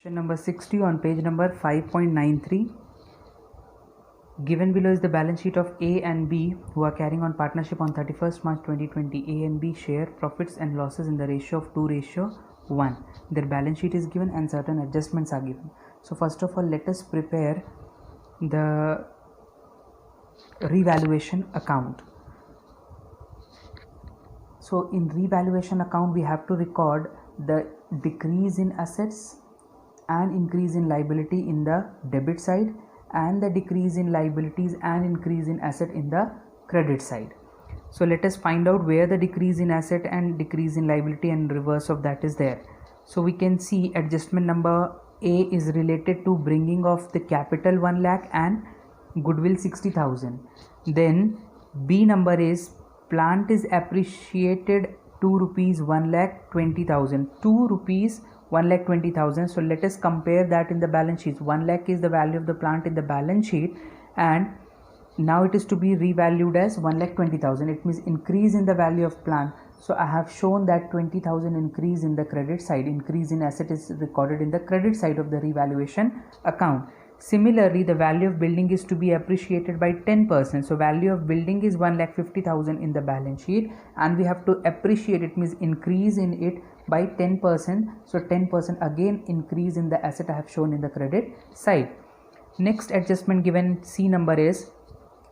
Question number 60 on page number 5.93. Given below is the balance sheet of A and B who are carrying on partnership on 31st March 2020. A and B share profits and losses in the ratio of 2:1. Their balance sheet is given and certain adjustments are given. So first of all, let us prepare the revaluation account. So in revaluation account we have to record the decrease in assets and increase in liability in the debit side and the decrease in liabilities and increase in asset in the credit side. So let us find out where the decrease in asset and decrease in liability and reverse of that is there. So we can see adjustment number A is related to bringing of the capital 1 lakh and goodwill 60,000. Then B number is plant is appreciated 2 rupees 1 lakh 20,000. 2 rupees 1 lakh 20,000. So let us compare that in the balance sheet. 1 lakh is the value of the plant in the balance sheet and now it is to be revalued as 1 lakh 20,000. It means increase in the value of plant. So I have shown that 20,000 increase in the credit side, increase in asset is recorded in the credit side of the revaluation account. Similarly, the value of building is to be appreciated by 10%. So value of building is 1,50,000 in the balance sheet and we have to appreciate it, means increase in it by 10%. So 10% again increase in the asset I have shown in the credit side. Next adjustment given C number is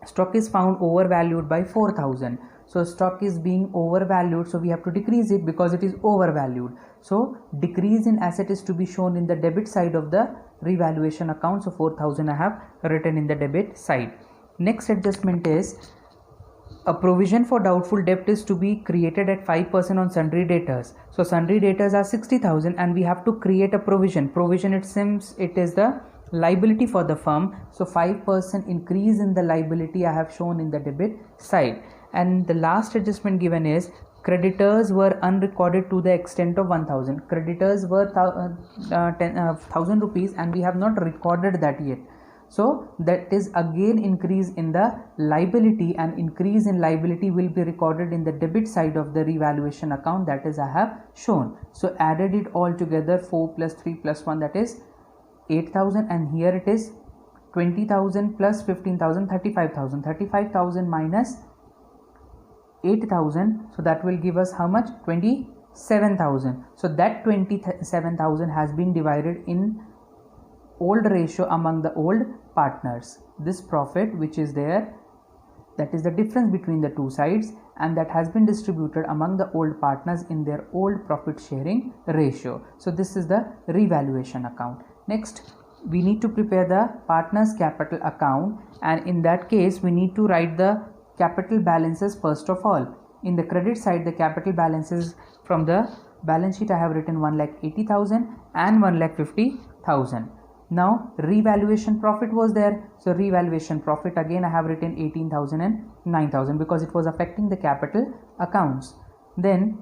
stock is found overvalued by 4,000. So stock is being overvalued, so we have to decrease it because it is overvalued. So decrease in asset is to be shown in the debit side of the revaluation account. So 4,000 I have written in the debit side. Next adjustment is a provision for doubtful debt is to be created at 5% on sundry debtors. So sundry debtors are 60,000 and we have to create a provision. Provision, it seems it is the liability for the firm. So 5% increase in the liability I have shown in the debit side. And the last adjustment given is creditors were unrecorded to the extent of 1,000. Creditors were 1,000 rupees and we have not recorded that yet. So that is again increase in the liability and increase in liability will be recorded in the debit side of the revaluation account, that is I have shown. So added it all together, 4 plus 3 plus 1, that is 8,000, and here it is 20,000 plus 15,000, 35,000. 35,000 minus 8,000, so that will give us how much? 27,000. So that 27,000 has been divided in old ratio among the old partners. This profit which is there, that is the difference between the two sides, and that has been distributed among the old partners in their old profit sharing ratio. So this is the revaluation account. Next, we need to prepare the partners capital account, and in that case we need to write the capital balances first of all. In the credit side, the capital balances from the balance sheet I have written 1,80,000 and 1,50,000. Now revaluation profit was there, so revaluation profit again I have written 18,000 and 9,000 because it was affecting the capital accounts. Then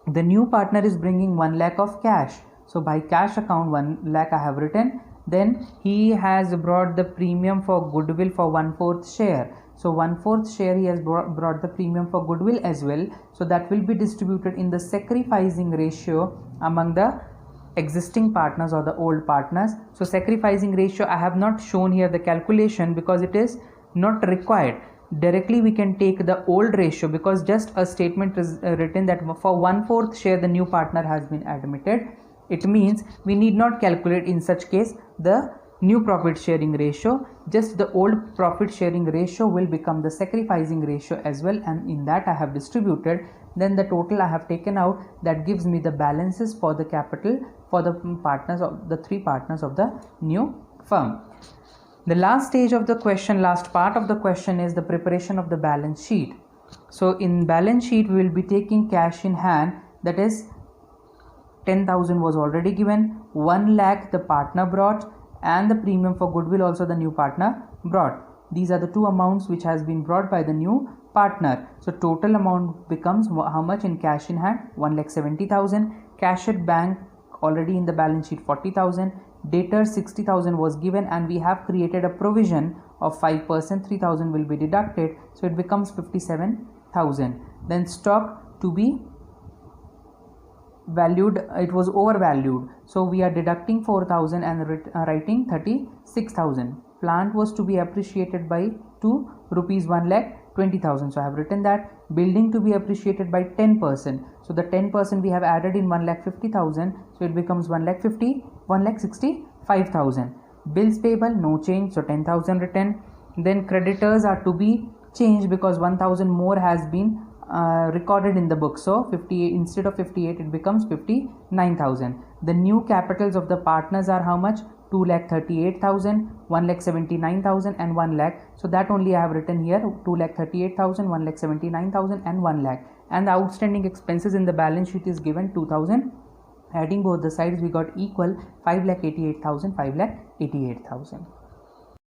the new partner is bringing 1 lakh of cash, so by cash account 1 lakh I have written. Then he has brought the premium for goodwill for 1/4 share. So 1/4 share he has brought the premium for goodwill as well. So that will be distributed in the sacrificing ratio among the existing partners or the old partners. So sacrificing ratio I have not shown here the calculation because it is not required. Directly we can take the old ratio because just a statement is written that for 1/4 share the new partner has been admitted. It means we need not calculate in such case the new profit sharing ratio, just the old profit sharing ratio will become the sacrificing ratio as well, and in that I have distributed. Then the total I have taken out, that gives me the balances for the capital for the partners of the three partners of the new firm. The last stage of the question, last part of the question is the preparation of the balance sheet. So in balance sheet we will be taking cash in hand, that is 10,000 was already given, 1 lakh the partner brought, and the premium for goodwill also the new partner brought. These are the two amounts which has been brought by the new partner. So total amount becomes how much in cash in hand? 1,70,000. Cash at bank already in the balance sheet 40,000. Debtors 60,000 was given and we have created a provision of 5%, 3,000 will be deducted, so it becomes 57,000. Then stock to be valued, it was overvalued, so we are deducting 4,000 and writing 36,000. Plant was to be appreciated by 2 rupees 1,20,000, so I have written that. Building to be appreciated by 10%, so the 10% we have added in 1,50,000, so it becomes 1,65,000. Bills payable, no change, so 10,000 written. Then creditors are to be changed because 1,000 more has been recorded in the book, so 58 instead of 58 it becomes 59,000. The new capitals of the partners are how much? 2,38,000, 1,79,000 and 1 lakh. So that only I have written here, 2,38,000, 1,79,000 and 1 lakh. And the outstanding expenses in the balance sheet is given 2,000. Adding both the sides we got equal 5,88,000, 5,88,000.